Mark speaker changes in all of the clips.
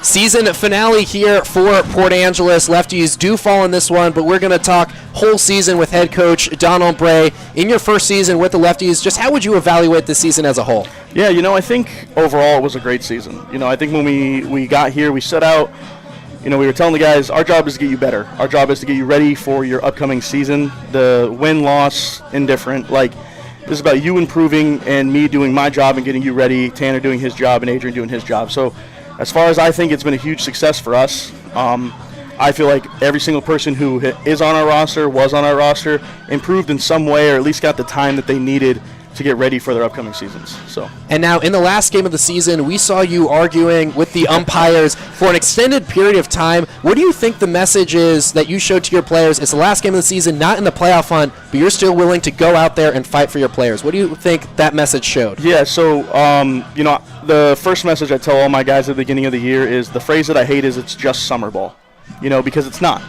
Speaker 1: Season finale here for Port Angeles. Lefties do fall in this one, but we're going to talk whole season with head coach Donald Bray. In your first season with the Lefties, just how would you evaluate the season as a whole?
Speaker 2: Yeah, I think overall it was a great season. I think when we got here, we set out, we were telling the guys, our job is to get you better. Our job is to get you ready for your upcoming season. The win-loss, indifferent, this is about you improving and me doing my job and getting you ready, Tanner doing his job and Adrian doing his job. So as far as I think, it's been a huge success for us. I feel like every single person who is on our roster, was on our roster, improved in some way or at least got the time that they needed to get ready for their upcoming seasons.
Speaker 1: And now in the last game of the season, we saw you arguing with the umpires for an extended period of time. What do you think the message is that you showed to your players? It's the last game of the season, not in the playoff hunt, but you're still willing to go out there and fight for your players. What do you think that message showed?
Speaker 2: Yeah, so, the first message I tell all my guys at the beginning of the year is the phrase that I hate is it's just summer ball, because it's not.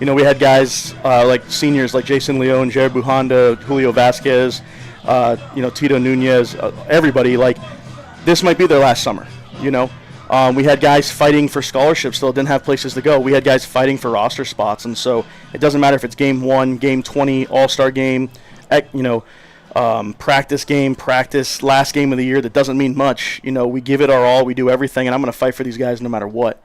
Speaker 2: We had guys like seniors like Jason Leone, Jared Buhanda, Julio Vasquez, Tito Nunez, everybody, this might be their last summer, We had guys fighting for scholarships still didn't have places to go. We had guys fighting for roster spots, and so it doesn't matter if it's game 1, game 20, all-star game, practice game, last game of the year. That doesn't mean much. We give it our all, we do everything, and I'm going to fight for these guys no matter what.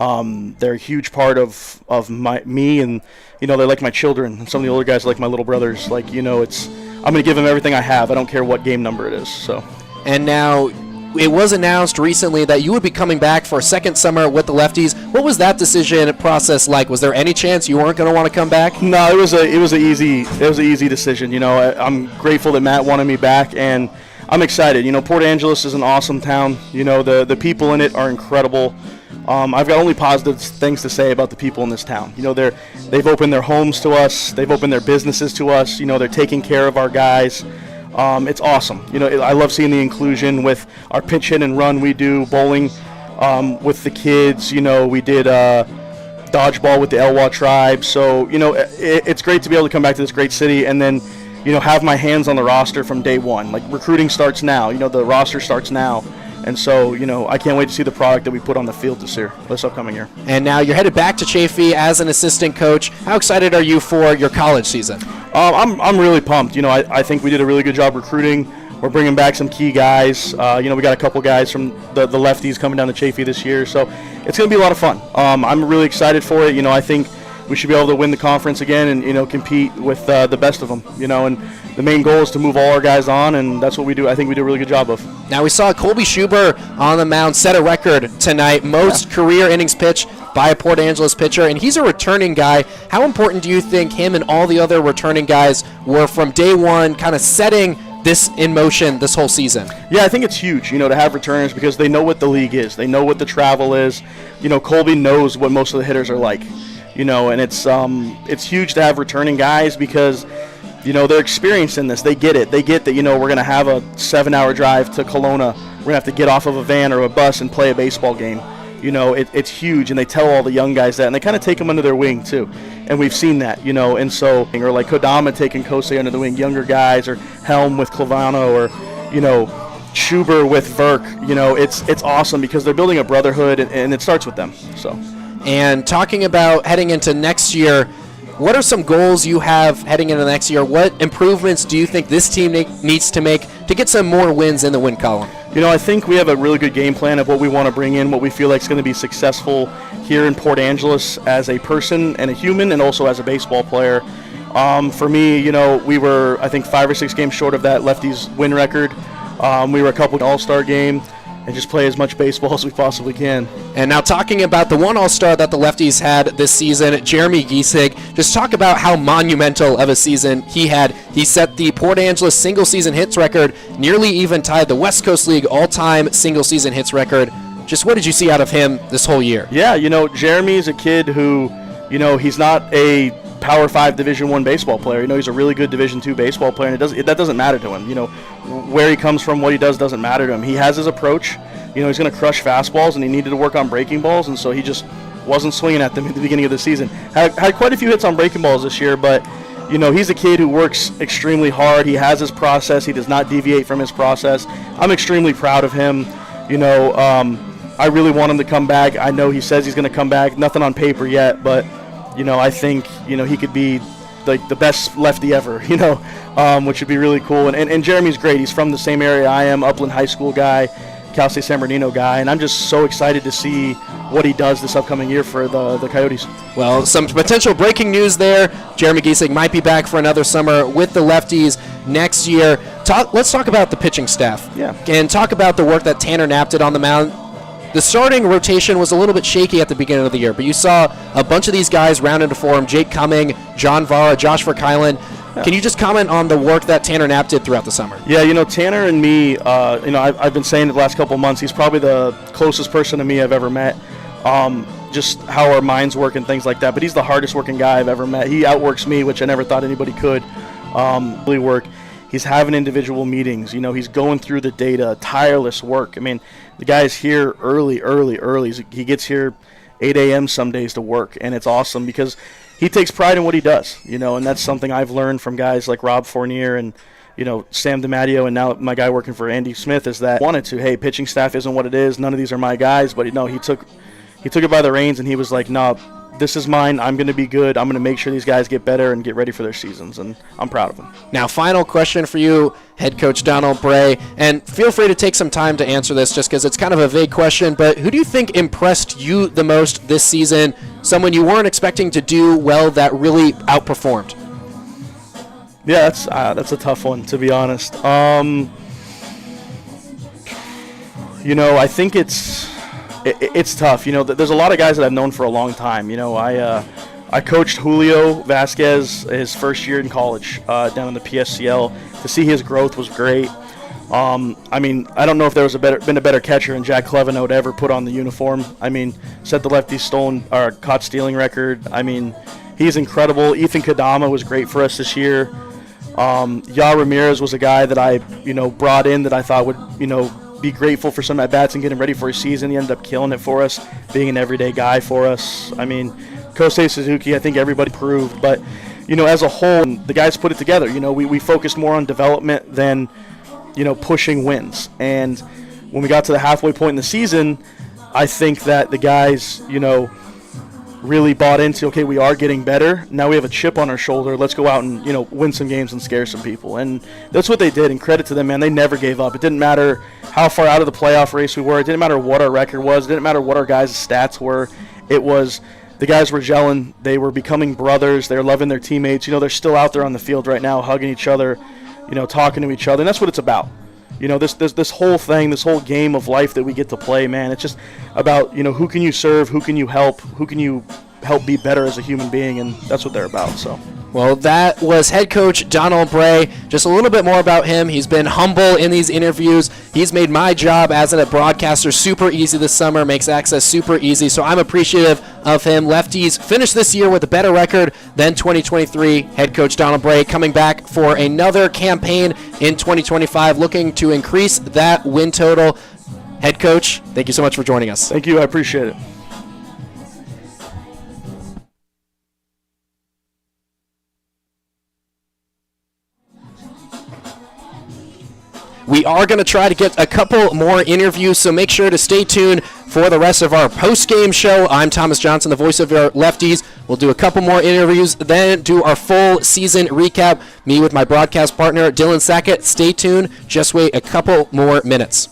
Speaker 2: They're a huge part of me, and they're like my children. And some of the older guys are like my little brothers. I'm going to give them everything I have. I don't care what game number it is. So. And
Speaker 1: now it was announced recently that you would be coming back for a second summer with the Lefties. What was that decision process like? Was there any chance you weren't going to want to come back?
Speaker 2: No, it was an easy decision. I'm grateful that Matt wanted me back, and I'm excited. Port Angeles is an awesome town. The people in it are incredible. I've got only positive things to say about the people in this town. They've opened their homes to us. They've opened their businesses to us. They're taking care of our guys. It's awesome. I love seeing the inclusion with our pitch hit and run we do, bowling with the kids. We did dodgeball with the Elwha tribe. So, it's great to be able to come back to this great city and then, have my hands on the roster from day one. Recruiting starts now. The roster starts now. And so, I can't wait to see the product that we put on the field this upcoming year.
Speaker 1: And now you're headed back to Chaffee as an assistant coach. How excited are you for your college season?
Speaker 2: I'm really pumped. I think we did a really good job recruiting. We're bringing back some key guys. We got a couple guys from the Lefties coming down to Chaffee this year. So it's going to be a lot of fun. I'm really excited for it. I think we should be able to win the conference again and, compete with the best of them, and the main goal is to move all our guys on, and that's what we do. I think we do a really good job of.
Speaker 1: Now we saw Colby Schuber on the mound set a record tonight, most career innings pitched by a Port Angeles pitcher, and he's a returning guy. How important do you think him and all the other returning guys were from day one, kind of setting this in motion this whole season?
Speaker 2: Yeah, I think it's huge, to have returners because they know what the league is. They know what the travel is. Colby knows what most of the hitters are like. And it's huge to have returning guys because, they're experienced in this. They get it. They get that, we're going to have a 7-hour drive to Kelowna. We're going to have to get off of a van or a bus and play a baseball game. It's huge, and they tell all the young guys that, and they kind of take them under their wing too. And we've seen that, and so, or like Kodama taking Kosei under the wing, younger guys, or Helm with Clavano, or, Schuber with Verk. It's awesome because they're building a brotherhood, and it starts with them. So.
Speaker 1: And talking about heading into next year, what are some goals you have heading into next year? What improvements do you think this team needs to make to get some more wins in the win column?
Speaker 2: I think we have a really good game plan of what we want to bring in, what we feel like is going to be successful here in Port Angeles as a person and a human and also as a baseball player. For me, we were, I think, 5 or 6 games short of that Lefties win record. We were a couple All-Star game. And just play as much baseball as we possibly can.
Speaker 1: And now talking about the one All-Star that the Lefties had this season, Jeremy Giesig, just talk about how monumental of a season he had. He set the Port Angeles single-season hits record, nearly even tied the West Coast League all-time single-season hits record. Just what did you see out of him this whole year?
Speaker 2: Yeah, Jeremy's a kid who, he's not a Power 5 Division I baseball player. He's a really good Division II baseball player, and that doesn't matter to him. Where he comes from, what he does doesn't matter to him. He has his approach. He's going to crush fastballs, and he needed to work on breaking balls, and so he just wasn't swinging at them at the beginning of the season. Had quite a few hits on breaking balls this year, but, he's a kid who works extremely hard. He has his process. He does not deviate from his process. I'm extremely proud of him. I really want him to come back. I know he says he's going to come back. Nothing on paper yet, but I think he could be like the best lefty ever. Which would be really cool. And Jeremy's great. He's from the same area I am, Upland High School guy, Cal State San Bernardino guy, and I'm just so excited to see what he does this upcoming year for the Coyotes.
Speaker 1: Well, some potential breaking news there. Jeremy Giesig might be back for another summer with the Lefties next year. Let's talk about the pitching staff.
Speaker 2: Yeah.
Speaker 1: And talk about the work that Tanner Knapp did on the mound. The starting rotation was a little bit shaky at the beginning of the year, but you saw a bunch of these guys round into form: Jake Cumming, John Vara, Josh Verkylen. Can you just comment on the work that Tanner Knapp did throughout the summer?
Speaker 2: Yeah, Tanner and me, I've been saying it the last couple of months, he's probably the closest person to me I've ever met. Just how our minds work and things like that. But he's the hardest working guy I've ever met. He outworks me, which I never thought anybody could really work. He's having individual meetings. He's going through the data, tireless work. I mean, the guy's here early. He gets here 8 a.m. some days to work, and it's awesome because he takes pride in what he does, and that's something I've learned from guys like Rob Fournier and, Sam DiMatteo, and now my guy working for Andy Smith is that hey, pitching staff isn't what it is. None of these are my guys, but he took it by the reins, and he was like, no, this is mine. I'm going to be good. I'm going to make sure these guys get better and get ready for their seasons, and I'm proud of them.
Speaker 1: Now, final question for you, head coach Donald Bray, and feel free to take some time to answer this just because it's kind of a vague question, but who do you think impressed you the most this season, someone you weren't expecting to do well that really outperformed?
Speaker 2: Yeah, that's a tough one, to be honest. I think it's tough. There's a lot of guys that I've known for a long time. I coached Julio Vasquez his first year in college down in the PSCL. To see his growth was great. I don't know if there was been a better catcher than Jack Clevenow to ever put on the uniform. Set the Lefties caught stealing record. He's incredible. Ethan Kadama was great for us this year. Ya Ramirez was a guy that I brought in that I thought would be grateful for some at-bats and get him ready for his season. He ended up killing it for us, being an everyday guy for us. Kosei Suzuki, I think everybody proved. But, as a whole, the guys put it together. We focused more on development than, pushing wins. And when we got to the halfway point in the season, I think that the guys, really bought into, okay, we are getting better. Now we have a chip on our shoulder. Let's go out and, win some games and scare some people. And that's what they did, and credit to them, man. They never gave up. It didn't matter how far out of the playoff race we were. It didn't matter what our record was. It didn't matter what our guys' stats were. It was the guys were gelling. They were becoming brothers. They were loving their teammates. They're still out there on the field right now, hugging each other, talking to each other. And that's what it's about. This whole thing, this whole game of life that we get to play, man, it's just about, who can you serve, who can you help be better as a human being, and that's what they're about. So.
Speaker 1: Well, that was head coach Donald Bray. Just a little bit more about him. He's been humble in these interviews. He's made my job as a broadcaster super easy this summer, makes access super easy, so I'm appreciative of him. Lefties finished this year with a better record than 2023. Head coach Donald Bray coming back for another campaign in 2025, looking to increase that win total. Head coach, thank you so much for joining us.
Speaker 2: Thank you. I appreciate it.
Speaker 1: We are going to try to get a couple more interviews, so make sure to stay tuned for the rest of our post-game show. I'm Thomas Johnson, the voice of your Lefties. We'll do a couple more interviews, then do our full season recap. Me with my broadcast partner, Dylan Sackett. Stay tuned. Just wait a couple more minutes.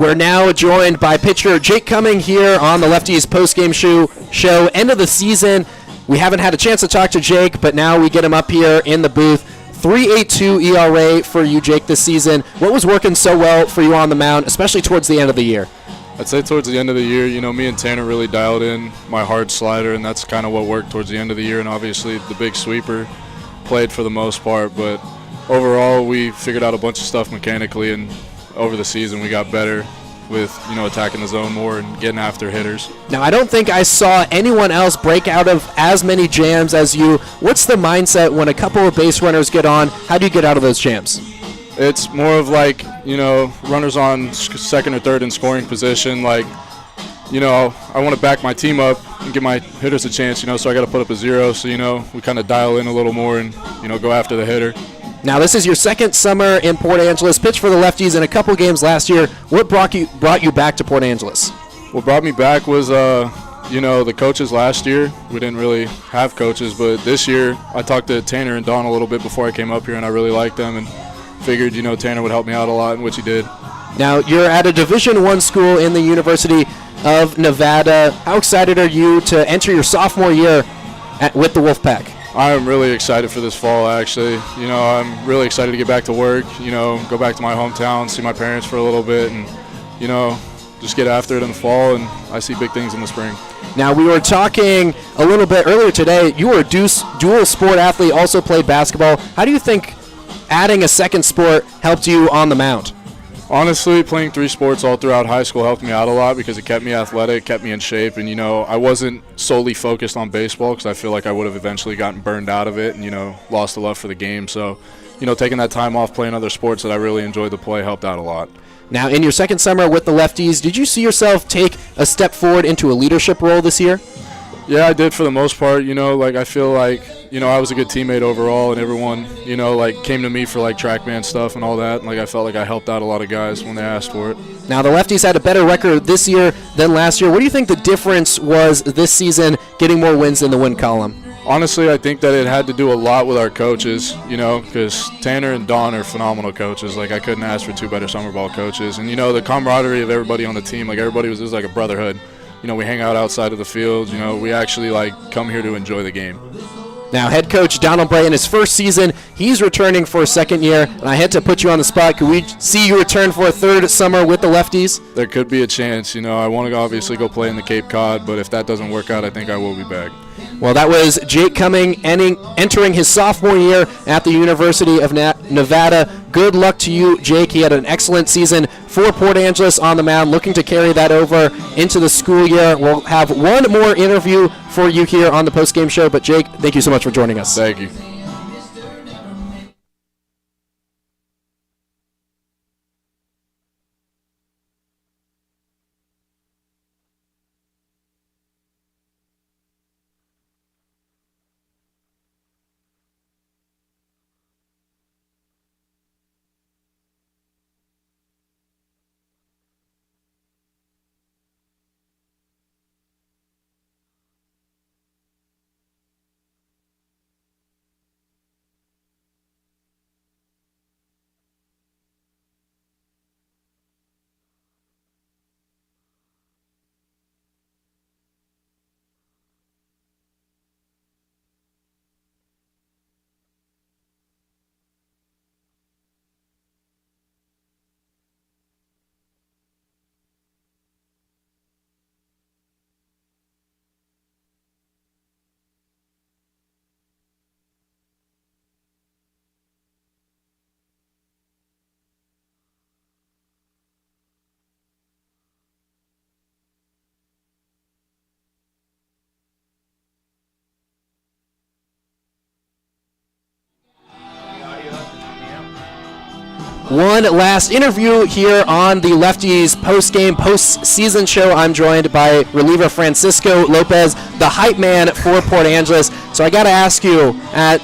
Speaker 1: We're now joined by pitcher Jake Cumming here on the Lefties postgame show. End of the season. We haven't had a chance to talk to Jake, but now we get him up here in the booth. 3.82 ERA for you, Jake, this season. What was working so well for you on the mound, especially towards the end of the year?
Speaker 3: I'd say towards the end of the year, me and Tanner really dialed in my hard slider, and that's kind of what worked towards the end of the year. And obviously the big sweeper played for the most part, but overall we figured out a bunch of stuff mechanically, and over the season we got better with attacking the zone more and getting after hitters.
Speaker 1: Now, I don't think I saw anyone else break out of as many jams as you. What's the mindset when a couple of base runners get on? How do you get out of those jams?
Speaker 3: It's more of like, runners on second or third in scoring position. Like, I want to back my team up and give my hitters a chance, so I got to put up a zero. So, we kind of dial in a little more and, go after the hitter.
Speaker 1: Now, this is your second summer in Port Angeles. Pitched for the Lefties in a couple games last year. What brought you back to Port Angeles?
Speaker 3: What brought me back was, the coaches last year. We didn't really have coaches, but this year I talked to Tanner and Don a little bit before I came up here, and I really liked them and figured, Tanner would help me out a lot, which he did.
Speaker 1: Now, you're at a Division I school in the University of Nevada. How excited are you to enter your sophomore year with the Wolfpack?
Speaker 3: I'm really excited for this fall, actually. I'm really excited to get back to work, go back to my hometown, see my parents for a little bit, and, just get after it in the fall, and I see big things in the spring.
Speaker 1: Now, we were talking a little bit earlier today. You were a dual sport athlete, also played basketball. How do you think adding a second sport helped you on the mound?
Speaker 3: Honestly, playing 3 sports all throughout high school helped me out a lot because it kept me athletic, kept me in shape, and, I wasn't solely focused on baseball because I feel like I would have eventually gotten burned out of it and, lost the love for the game. So, taking that time off playing other sports that I really enjoyed to play helped out a lot.
Speaker 1: Now, in your second summer with the Lefties, did you see yourself take a step forward into a leadership role this year?
Speaker 3: Yeah, I did for the most part. I feel like, I was a good teammate overall, and everyone, came to me for, track band stuff and all that. And, I felt like I helped out a lot of guys when they asked for it. Now,
Speaker 1: the Lefties had a better record this year than last year. What do you think the difference was this season, getting more wins in the win column?
Speaker 3: Honestly, I think that it had to do a lot with our coaches, because Tanner and Don are phenomenal coaches. I couldn't ask for 2 better summer ball coaches. And, the camaraderie of everybody on the team, everybody was like a brotherhood. We hang out outside of the field. We actually come here to enjoy the game.
Speaker 1: Now, head coach Donald Bray in his first season, he's returning for a second year, and I had to put you on the spot. Could we see you return for a third summer with the Lefties?
Speaker 3: There could be a chance. I want to obviously go play in the Cape Cod, but if that doesn't work out, I think I will be back.
Speaker 1: Well, that was Jake Cumming entering his sophomore year at the University of Nevada. Good luck to you, Jake. He had an excellent season for Port Angeles on the mound, looking to carry that over into the school year. We'll have one more interview for you here on the postgame show, but Jake, thank you so much for joining us.
Speaker 3: Thank you.
Speaker 1: One last interview here on the Lefties postseason show. I'm joined by reliever Francisco Lopez, the hype man for Port Angeles. So I got to ask you, at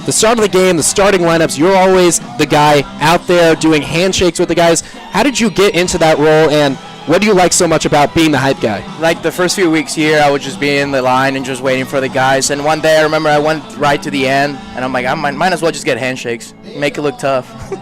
Speaker 1: the start of the game, the starting lineups, you're always the guy out there doing handshakes with the guys. How did you get into that role, and what do you like so much about being the hype guy?
Speaker 4: Like the first few weeks here, I would just be in the line and just waiting for the guys. And one day I remember I went right to the end, and I'm like, I might as well just get handshakes, make it look tough.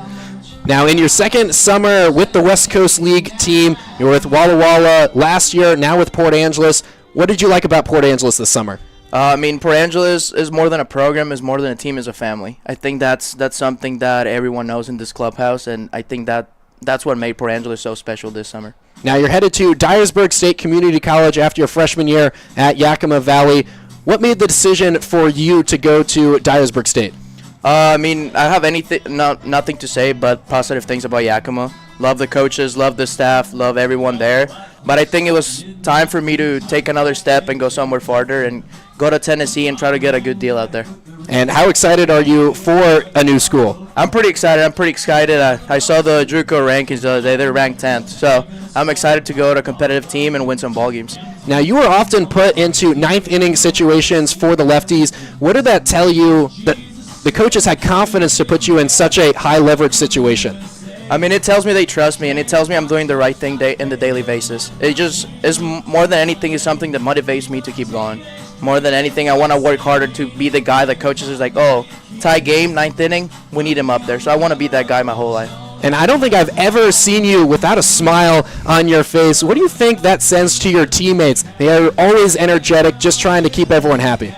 Speaker 1: Now, in your second summer with the West Coast League team, you were with Walla Walla last year, now with Port Angeles. What did you like about Port Angeles this summer?
Speaker 4: Port Angeles is more than a program, is more than a team, is a family. I think that's something that everyone knows in this clubhouse, and I think that's what made Port Angeles so special this summer.
Speaker 1: Now you're headed to Dyersburg State Community College after your freshman year at Yakima Valley. What made the decision for you to go to Dyersburg State?
Speaker 4: I have nothing to say but positive things about Yakima. Love the coaches, love the staff, love everyone there. But I think it was time for me to take another step and go somewhere farther and go to Tennessee and try to get a good deal out there.
Speaker 1: And how excited are you for a new school?
Speaker 4: I'm pretty excited. I saw the JUCO rankings the other day. They're ranked 10th. So I'm excited to go to a competitive team and win some ball games.
Speaker 1: Now, you are often put into ninth inning situations for the Lefties. What did that tell you that the coaches had confidence to put you in such a high leverage situation?
Speaker 4: It tells me they trust me, and it tells me I'm doing the right thing in the daily basis. It just is more than anything is something that motivates me to keep going. More than anything, I want to work harder to be the guy that coaches is like, oh, tie game, ninth inning, we need him up there. So I want to be that guy my whole life.
Speaker 1: And I don't think I've ever seen you without a smile on your face. What do you think that sends to your teammates? They are always energetic, just trying to keep everyone happy.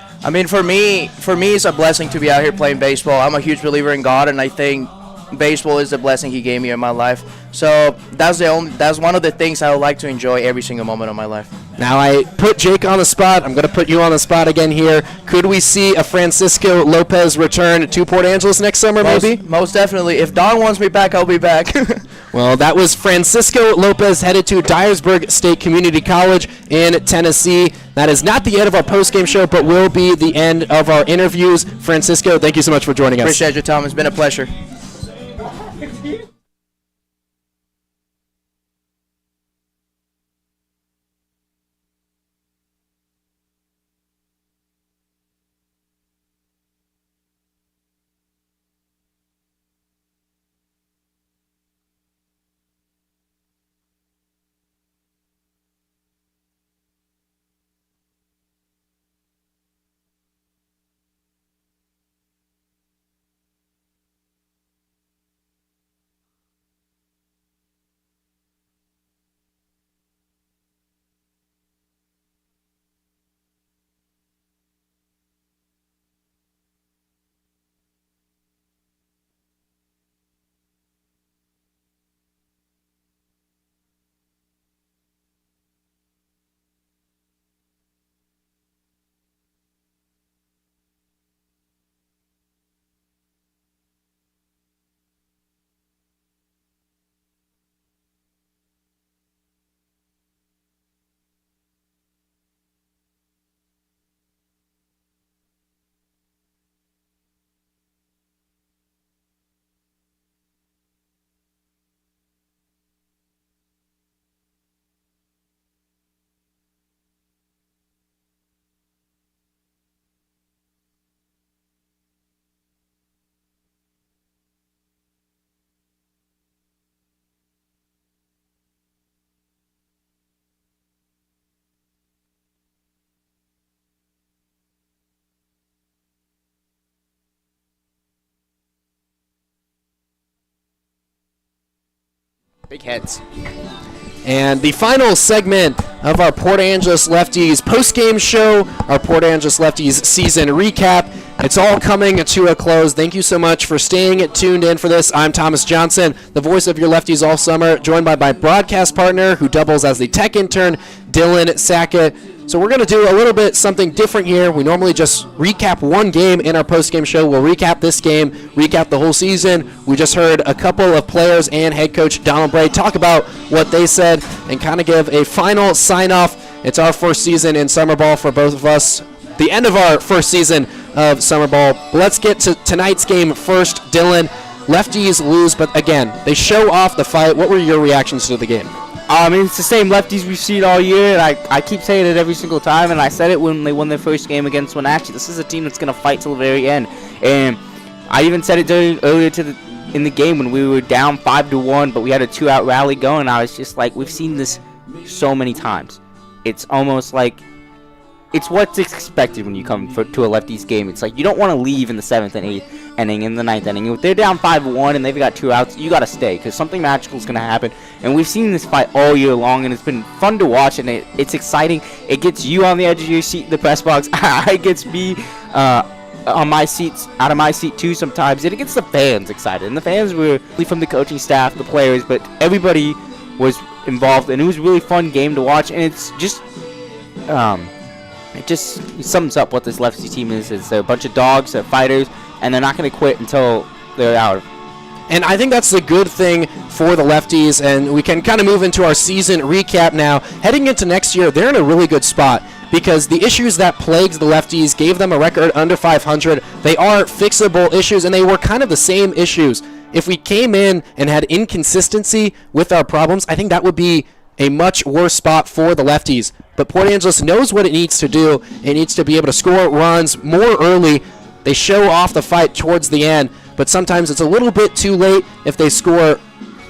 Speaker 4: For me, it's a blessing to be out here playing baseball. I'm a huge believer in God, and I think baseball is the blessing He gave me in my life. So that's one of the things I would like to enjoy every single moment of my life.
Speaker 1: Now I put Jake on the spot. I'm going to put you on the spot again here. Could we see a Francisco Lopez return to Port Angeles next summer, maybe?
Speaker 4: Most definitely. If Don wants me back, I'll be back.
Speaker 1: Well, that was Francisco Lopez headed to Dyersburg State Community College in Tennessee. That is not the end of our post-game show, but will be the end of our interviews. Francisco, thank you so much for joining us.
Speaker 4: Appreciate you, Tom. It's been a pleasure.
Speaker 1: Big heads. And the final segment of our Port Angeles Lefties post-game show, our Port Angeles Lefties season recap. It's all coming to a close. Thank you so much for staying tuned in for this. I'm Thomas Johnson, the voice of your Lefties all summer, joined by my broadcast partner who doubles as the tech intern, Dylan Sackett. So we're going to do a little bit something different here. We normally just recap one game in our post-game show. We'll recap this game, recap the whole season. We just heard a couple of players and head coach Donald Bray talk about what they said and kind of give a final sign-off. It's our first season in summer ball for both of us. The end of our first season of summer ball. But let's get to tonight's game first. Dylan, Lefties lose, but again, they show off the fight. What were your reactions to the game?
Speaker 5: It's the same Lefties we've seen all year, and I keep saying it every single time, and I said it when they won their first game against Wenatchee. This is a team that's going to fight till the very end. And I even said it earlier in the game when we were down 5-1, but we had a 2-out rally going. I was just like, we've seen this so many times. It's almost like it's what's expected when you come to a Lefties game. It's like you don't want to leave in the 7th and 8th inning, in the 9th inning. If they're down 5-1 and they've got 2 outs, you got to stay because something magical is going to happen. And we've seen this fight all year long, and it's been fun to watch, and it's exciting. It gets you on the edge of your seat in the press box. It gets me on my seats, out of my seat too sometimes. It gets the fans excited, and the fans were from the coaching staff, the players, but everybody was involved, and it was a really fun game to watch. And it's just it just sums up what this Lefties team is. They're a bunch of dogs, they're fighters, and they're not going to quit until they're out.
Speaker 1: And I think that's the good thing for the Lefties, and we can kind of move into our season recap now. Heading into next year, they're in a really good spot because the issues that plagued the Lefties gave them a record under 500. They are fixable issues, and they were kind of the same issues. If we came in and had inconsistency with our problems, I think that would be a much worse spot for the Lefties. But Port Angeles knows what it needs to do. It needs to be able to score runs more early. They show off the fight towards the end, but sometimes it's a little bit too late if they score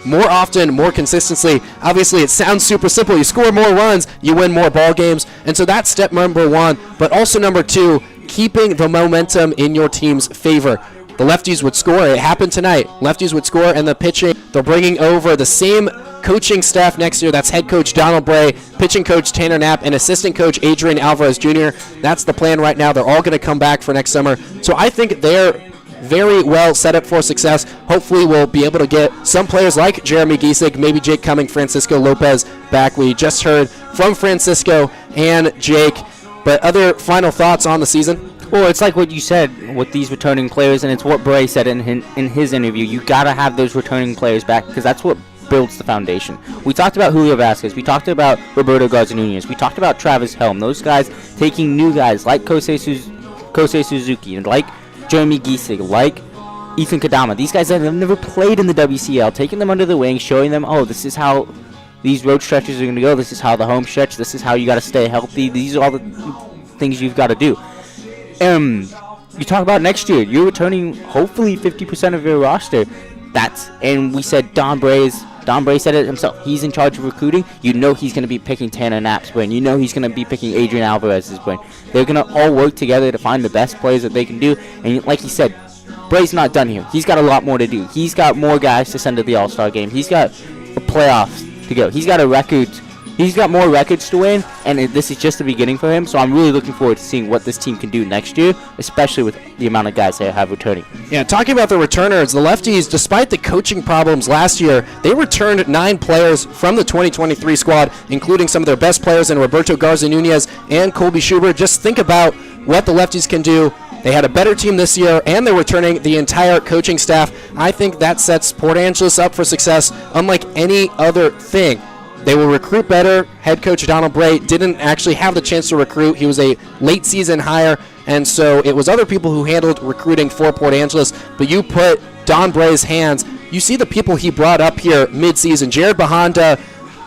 Speaker 1: more often, more consistently. Obviously, it sounds super simple. You score more runs, you win more ball games. And so that's step number 1. But also number 2, keeping the momentum in your team's favor. The Lefties would score. It happened tonight. Lefties would score, and the pitching, they're bringing over the same coaching staff next year. That's head coach Donald Bray, pitching coach Tanner Knapp, and assistant coach Adrian Alvarez Jr. That's the plan right now. They're all going to come back for next summer. So I think they're very well set up for success. Hopefully we'll be able to get some players like Jeremy Giesig, maybe Jake Cumming, Francisco Lopez back. We just heard from Francisco and Jake. But other final thoughts on the season?
Speaker 5: Well, it's like what you said with these returning players, and it's what Bray said in his interview. You got to have those returning players back because that's what builds the foundation. We talked about Julio Vasquez. We talked about Roberto Garza-Nunez. We talked about Travis Helm. Those guys taking new guys like Kosei Suzuki and like Jeremy Giesig, like Ethan Kadama. These guys that have never played in the WCL, taking them under the wing, showing them, oh, this is how these road stretches are going to go. This is how the home stretch. This is how you got to stay healthy. These are all the things you've got to do. You talk about next year. You're returning hopefully 50% of your roster. And we said Don Bray said it himself. He's in charge of recruiting. You know he's going to be picking Tanner Knapp's brain. You know he's going to be picking Adrian Alvarez's brain. They're going to all work together to find the best players that they can do. And like he said, Bray's not done here. He's got a lot more to do. He's got more guys to send to the All-Star game. He's got the playoffs to go. He's got a record. He's got more records to win, and this is just the beginning for him. So I'm really looking forward to seeing what this team can do next year, especially with the amount of guys they have returning.
Speaker 1: Yeah, talking about the returners, the Lefties, despite the coaching problems last year, they returned 9 players from the 2023 squad, including some of their best players in Roberto Garza-Nunez and Colby Schubert. Just think about what the Lefties can do. They had a better team this year, and they're returning the entire coaching staff. I think that sets Port Angeles up for success unlike any other thing. They will recruit better. Head coach Donald Bray didn't actually have the chance to recruit. He was a late season hire, and so it was other people who handled recruiting for Port Angeles. But you put Don Bray's hands. You see the people he brought up here mid-season. Jared Bahanda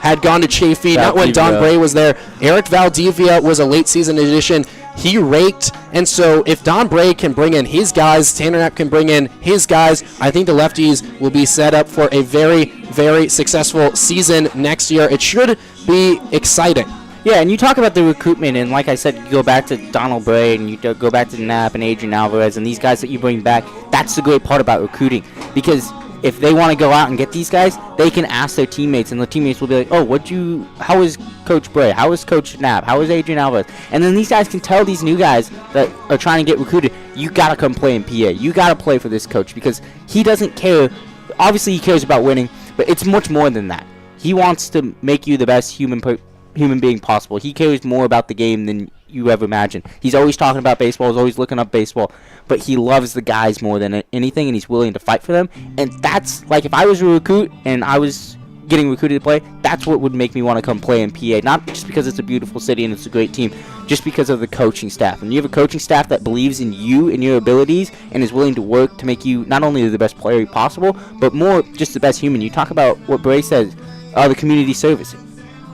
Speaker 1: had gone to Chafee, not when Don Bray was there. Eric Valdivia was a late season addition. He raked, and so if Don Bray can bring in his guys, Tanner Knapp can bring in his guys, I think the Lefties will be set up for a very, very successful season next year. It should be exciting.
Speaker 5: Yeah, and you talk about the recruitment, and like I said, you go back to Donald Bray, and you go back to Knapp and Adrian Alvarez, and these guys that you bring back. That's the great part about recruiting, because if they want to go out and get these guys, they can ask their teammates, and the teammates will be like, oh, how is Coach Bray? How is Coach Knapp? How is Adrian Alvarez? And then these guys can tell these new guys that are trying to get recruited, you got to come play in PA. You got to play for this coach, because he doesn't care. Obviously, he cares about winning, but it's much more than that. He wants to make you the best human being possible. He cares more about the game than you ever imagine. He's always talking about baseball. He's always looking up baseball, but he loves the guys more than anything, and he's willing to fight for them. And that's like, if I was a recruit and I was getting recruited to play, that's what would make me want to come play in PA. Not just because it's a beautiful city and it's a great team, just because of the coaching staff. And you have a coaching staff that believes in you and your abilities and is willing to work to make you not only the best player possible, but more just the best human. You talk about what Bray says, the community service.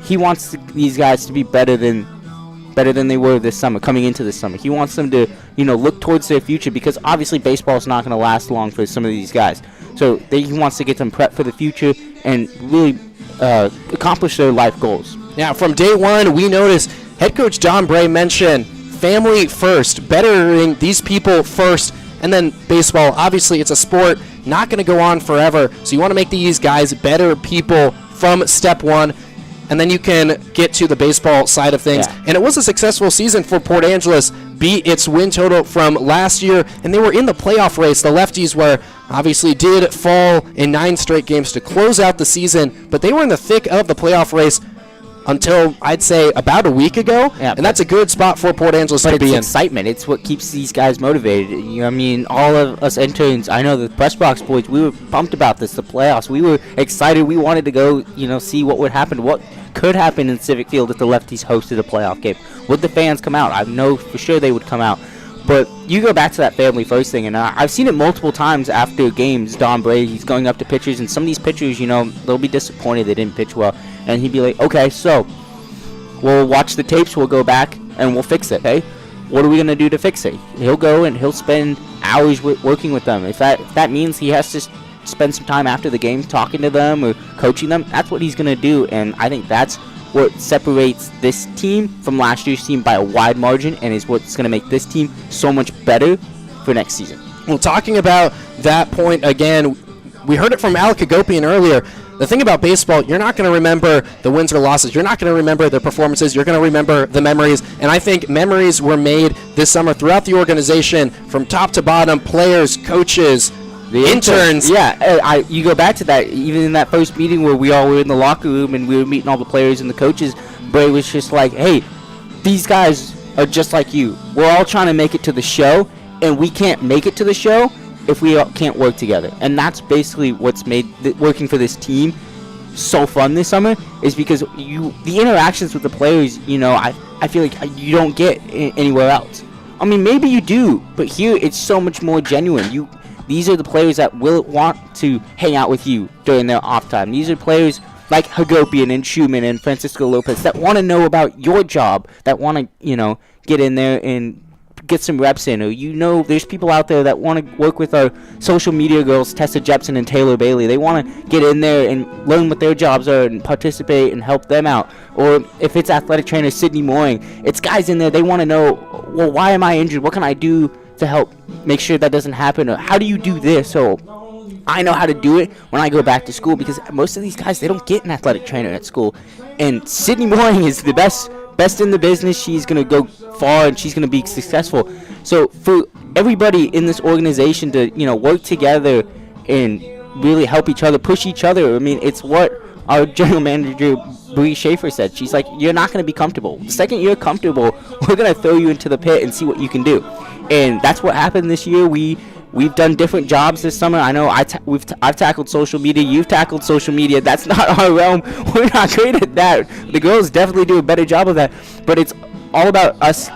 Speaker 5: He wants these guys to be better than they were this summer, coming into this summer. He wants them to, look towards their future, because obviously baseball is not going to last long for some of these guys. So he wants to get them prepped for the future and really accomplish their life goals.
Speaker 1: Now, from day one, we noticed head coach Don Bray mentioned family first, bettering these people first. And then baseball, obviously it's a sport, not going to go on forever. So you want to make these guys better people from step one. And then you can get to the baseball side of things.
Speaker 5: Yeah.
Speaker 1: And it was a successful season for Port Angeles, beat its win total from last year, and they were in the playoff race. The Lefties obviously did fall in 9 straight games to close out the season, but they were in the thick of the playoff race until, I'd say, about a week ago.
Speaker 5: Yeah,
Speaker 1: and that's a good spot for Port Angeles to be in.
Speaker 5: It's excitement. It's what keeps these guys motivated. You know, I mean, all of us interns, I know the press box boys, we were pumped about this, the playoffs. We were excited. We wanted to go, see what would happen, what could happen in Civic Field if the Lefties hosted a playoff game. Would the fans come out? I know for sure they would come out. But you go back to that family first thing, and I've seen it multiple times after games. Don Brady, he's going up to pitchers, and some of these pitchers, they'll be disappointed they didn't pitch well. And he'd be like, okay, so we'll watch the tapes, we'll go back, and we'll fix it, okay? What are we going to do to fix it? He'll go and he'll spend hours working with them. If that means he has to spend some time after the game talking to them or coaching them, that's what he's going to do. And I think that's what separates this team from last year's team by a wide margin, and is what's going to make this team so much better for next season.
Speaker 1: Well, talking about that point again, we heard it from Alec Hagopian earlier. The thing about baseball, you're not going to remember the wins or losses. You're not going to remember the performances. You're going to remember the memories. And I think memories were made this summer throughout the organization, from top to bottom, players, coaches, the interns.
Speaker 5: Yeah, you go back to that, even in that first meeting where we all were in the locker room and we were meeting all the players and the coaches, Bray was just like, hey, these guys are just like you. We're all trying to make it to the show, and we can't make it to the show if we can't work together. And that's basically what's made working for this team so fun this summer, is because the interactions with the players, I feel like you don't get anywhere else. I mean, maybe you do, but here it's so much more genuine. These are the players that will want to hang out with you during their off time. These are players like Hagopian and Schumann and Francisco Lopez that want to know about your job, that want to, get in there and get some reps in. Or, there's people out there that want to work with our social media girls, Tessa Jepson and Taylor Bailey. They want to get in there and learn what their jobs are and participate and help them out. Or if it's athletic trainer Sydney Mooring, it's guys in there, they want to know, well, why am I injured? What can I do to help make sure that doesn't happen? Or how do you do this? So I know how to do it when I go back to school, because most of these guys, they don't get an athletic trainer at school. And Sydney Mooring is the best in the business. She's going to go far and she's going to be successful. So for everybody in this organization to, work together and really help each other, push each other. I mean, it's what our general manager, Bree Schaefer, said. She's like, you're not going to be comfortable. The second you're comfortable, we're going to throw you into the pit and see what you can do. And that's what happened this year. We've done different jobs this summer. I know I've tackled social media. You've tackled social media. That's not our realm. We're not great at that. The girls definitely do a better job of that. But it's all about us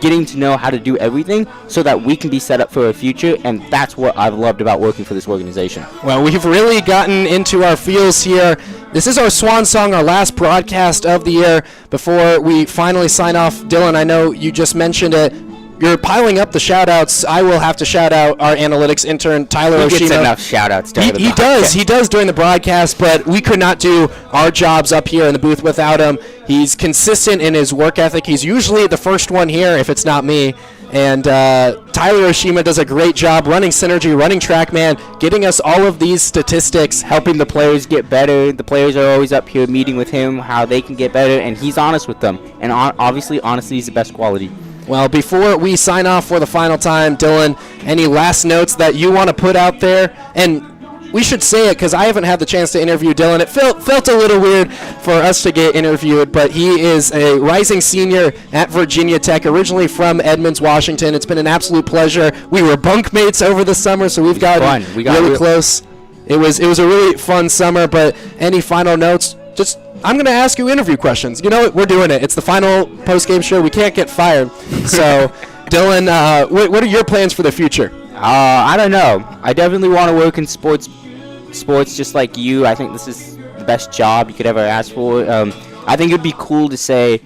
Speaker 5: getting to know how to do everything so that we can be set up for a future, and that's what I've loved about working for this organization.
Speaker 1: Well, we've really gotten into our feels here. This is our swan song, our last broadcast of the year before we finally sign off. Dylan, I know you just mentioned it. You're piling up the shout-outs. I will have to shout out our analytics intern, Tyler Oshima.
Speaker 5: He gets enough shout-outs during the broadcast.
Speaker 1: He does during the broadcast, but we could not do our jobs up here in the booth without him. He's consistent in his work ethic. He's usually the first one here if it's not me. And Tyler Oshima does a great job running Synergy, running TrackMan, getting us all of these statistics.
Speaker 5: Helping the players get better. The players are always up here meeting with him, how they can get better, and he's honest with them. And obviously, honesty is the best quality.
Speaker 1: Well, before we sign off for the final time, Dylan, any last notes that you want to put out there? And we should say it because I haven't had the chance to interview Dylan. It felt a little weird for us to get interviewed, but he is a rising senior at Virginia Tech, originally from Edmonds, Washington. It's been an absolute pleasure. We were bunkmates over the summer, so we've got really close. It was a really fun summer, but any final notes? I'm going to ask you interview questions. You know what? We're doing it. It's the final post-game show. We can't get fired. So, Dylan, what are your plans for the future?
Speaker 5: I don't know. I definitely want to work in sports just like you. I think this is the best job you could ever ask for. I think it would be cool to say,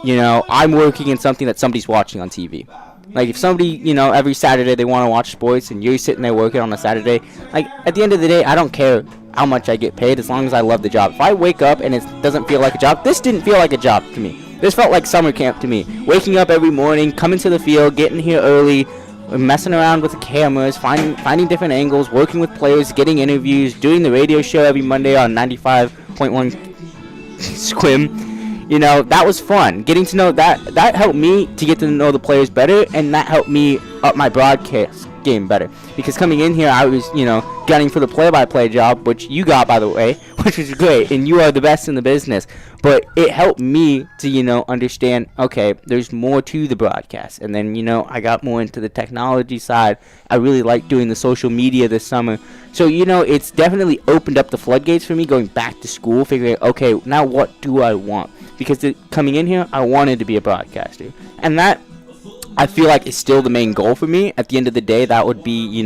Speaker 5: I'm working in something that somebody's watching on TV. Like, if somebody, every Saturday they want to watch sports and you're sitting there working on a Saturday, like, at the end of the day, I don't care how much I get paid as long as I love the job. If I wake up and it doesn't feel like a job, this didn't feel like a job to me. this felt like summer camp to me. Waking up every morning, coming to the field, getting here early, messing around with the cameras, finding different angles, working with players, getting interviews, doing the radio show every Monday on 95.1 Squim. You know, that was fun. Getting to know that helped me to get to know the players better, and that helped me up my broadcast game better. Because coming in here, I was, gunning for the play-by-play job, which you got, by the way, which was great, and you are the best in the business. But it helped me to, understand, okay, there's more to the broadcast. And then, I got more into the technology side. I really liked doing the social media this summer. So, it's definitely opened up the floodgates for me going back to school, figuring, okay, now what do I want? Because coming in here, I wanted to be a broadcaster. And that, I feel like, is still the main goal for me. At the end of the day, that would be,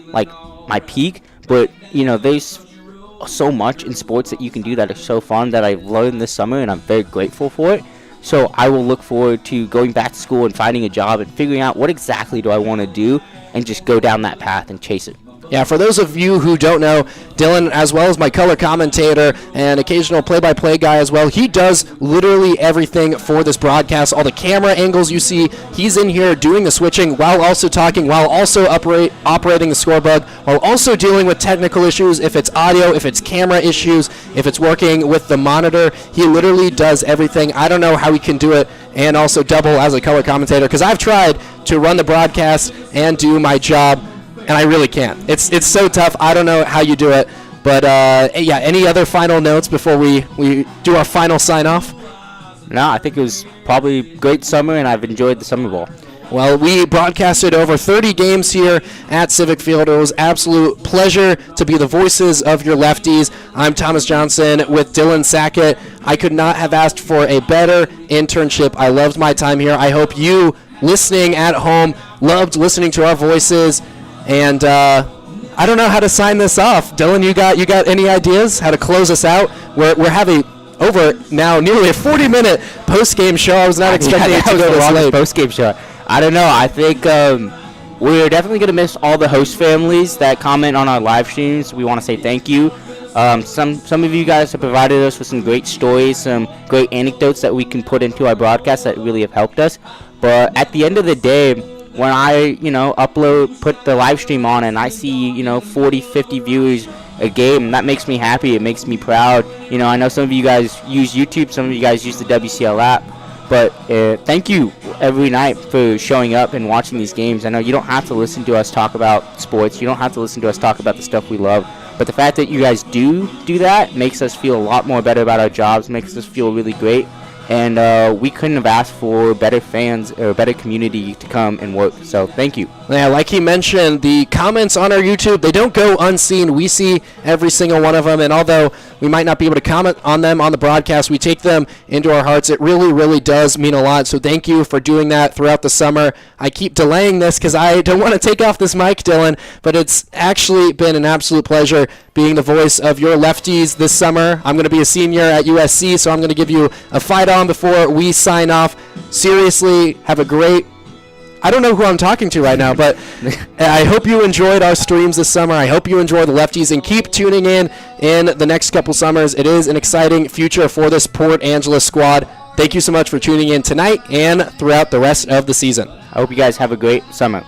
Speaker 5: like my peak. But, there's so much in sports that you can do that are so fun that I've learned this summer, and I'm very grateful for it. So I will look forward to going back to school and finding a job and figuring out what exactly do I want to do and just go down that path and chase it.
Speaker 1: Yeah, for those of you who don't know, Dylan, as well as my color commentator and occasional play-by-play guy as well, he does literally everything for this broadcast. All the camera angles you see, he's in here doing the switching while also talking, while also operating the scorebug, while also dealing with technical issues, if it's audio, if it's camera issues, if it's working with the monitor. He literally does everything. I don't know how he can do it and also double as a color commentator, because I've tried to run the broadcast and do my job, and I really can't. It's so tough. I don't know how you do it. But, yeah, any other final notes before we do our final sign-off?
Speaker 5: No, I think it was probably a great summer, and I've enjoyed the Summer Bowl.
Speaker 1: Well, we broadcasted over 30 games here at Civic Field. It was absolute pleasure to be the voices of your Lefties. I'm Thomas Johnson with Dylan Sackett. I could not have asked for a better internship. I loved my time here. I hope you, listening at home, loved listening to our voices. And I don't know how to sign this off. Dylan, you got any ideas how to close us out? We're having over now nearly a 40-minute post-game show. I was not expecting it to go this late.
Speaker 5: Post-game show. I don't know. I think we're definitely going to miss all the host families that comment on our live streams. We want to say thank you. Some of you guys have provided us with some great stories, some great anecdotes that we can put into our broadcast that really have helped us. But at the end of the day, when I, put the live stream on and I see, 40, 50 viewers a game, that makes me happy. It makes me proud. I know some of you guys use YouTube, some of you guys use the WCL app, but thank you every night for showing up and watching these games. I know you don't have to listen to us talk about sports. You don't have to listen to us talk about the stuff we love. But the fact that you guys do that makes us feel a lot more better about our jobs, makes us feel really great. And we couldn't have asked for better fans or a better community to come and work. So thank you.
Speaker 1: Yeah, like he mentioned, the comments on our YouTube, they don't go unseen. We see every single one of them. And although we might not be able to comment on them on the broadcast, we take them into our hearts. It really, really does mean a lot. So thank you for doing that throughout the summer. I keep delaying this because I don't want to take off this mic, Dylan, but it's actually been an absolute pleasure being the voice of your Lefties this summer. I'm going to be a senior at USC, so I'm going to give you a fight on before we sign off. Seriously, have a great... I don't know who I'm talking to right now, but I hope you enjoyed our streams this summer. I hope you enjoy the Lefties, and keep tuning in the next couple summers. It is an exciting future for this Port Angeles squad. Thank you so much for tuning in tonight and throughout the rest of the season.
Speaker 5: I hope you guys have a great summer.